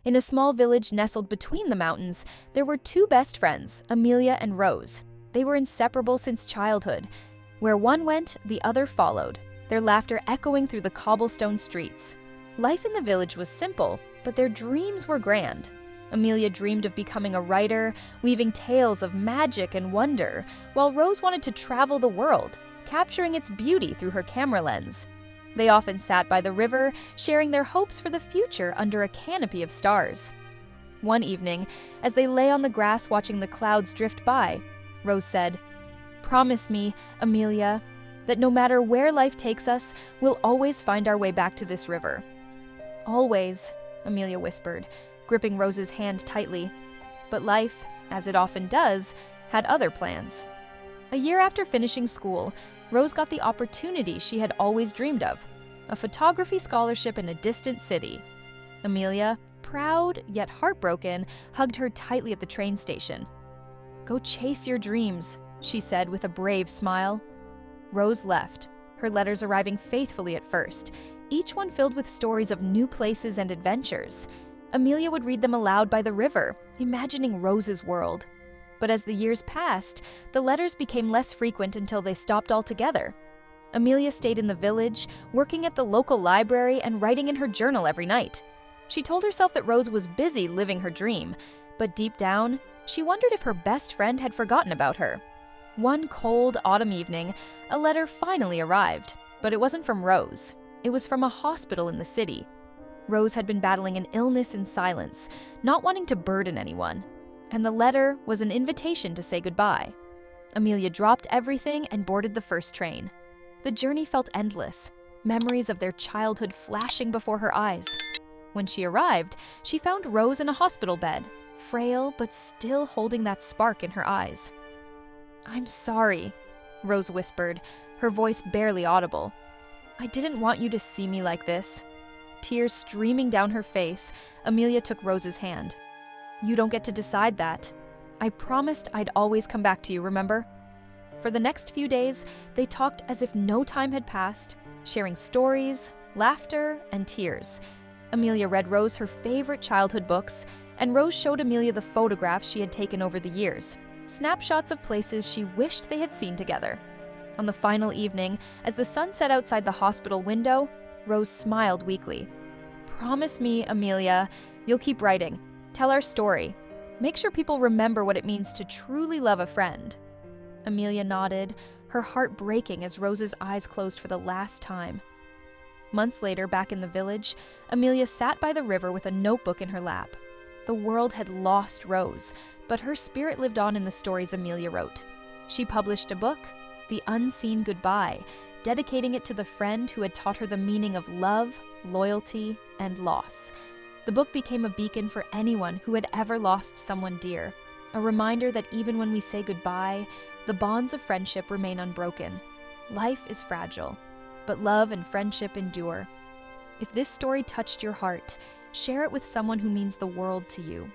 In a small village nestled between the mountains, there were two best friends, Amelia and Rose. They were inseparable since childhood. Where one went, the other followed, their laughter echoing through the cobblestone streets. Life in the village was simple, but their dreams were grand. Amelia dreamed of becoming a writer, weaving tales of magic and wonder, while Rose wanted to travel the world, capturing its beauty through her camera lens. They often sat by the river, sharing their hopes for the future under a canopy of stars. One evening, as they lay on the grass watching the clouds drift by, Rose said, "Promise me, Amelia, that no matter where life takes us, we'll always find our way back to this river." "Always," Amelia whispered, gripping Rose's hand tightly. But life, as it often does, had other plans. A year after finishing school, Rose got the opportunity she had always dreamed of, a photography scholarship in a distant city. Amelia, proud yet heartbroken, hugged her tightly at the train station. "Go chase your dreams," she said with a brave smile. Rose left, her letters arriving faithfully at first, each one filled with stories of new places and adventures. Amelia would read them aloud by the river, imagining Rose's world. But as the years passed, the letters became less frequent until they stopped altogether. Amelia stayed in the village, working at the local library and writing in her journal every night. She told herself that Rose was busy living her dream, but deep down, she wondered if her best friend had forgotten about her. One cold autumn evening, a letter finally arrived, but it wasn't from Rose. It was from a hospital in the city. Rose had been battling an illness in silence, not wanting to burden anyone. And the letter was an invitation to say goodbye. Amelia dropped everything and boarded the first train. The journey felt endless, memories of their childhood flashing before her eyes. When she arrived, she found Rose in a hospital bed, frail but still holding that spark in her eyes. "I'm sorry," Rose whispered, her voice barely audible. "I didn't want you to see me like this." Tears streaming down her face, Amelia took Rose's hand. "You don't get to decide that. I promised I'd always come back to you, remember?" For the next few days, they talked as if no time had passed, sharing stories, laughter, and tears. Amelia read Rose her favorite childhood books, and Rose showed Amelia the photographs she had taken over the years, snapshots of places she wished they had seen together. On the final evening, as the sun set outside the hospital window, Rose smiled weakly. "Promise me, Amelia, you'll keep writing. Tell our story. Make sure people remember what it means to truly love a friend." Amelia nodded, her heart breaking as Rose's eyes closed for the last time. Months later, back in the village, Amelia sat by the river with a notebook in her lap. The world had lost Rose, but her spirit lived on in the stories Amelia wrote. She published a book, The Unseen Goodbye, dedicating it to the friend who had taught her the meaning of love, loyalty, and loss. The book became a beacon for anyone who had ever lost someone dear, a reminder that even when we say goodbye, the bonds of friendship remain unbroken. Life is fragile, but love and friendship endure. If this story touched your heart, share it with someone who means the world to you.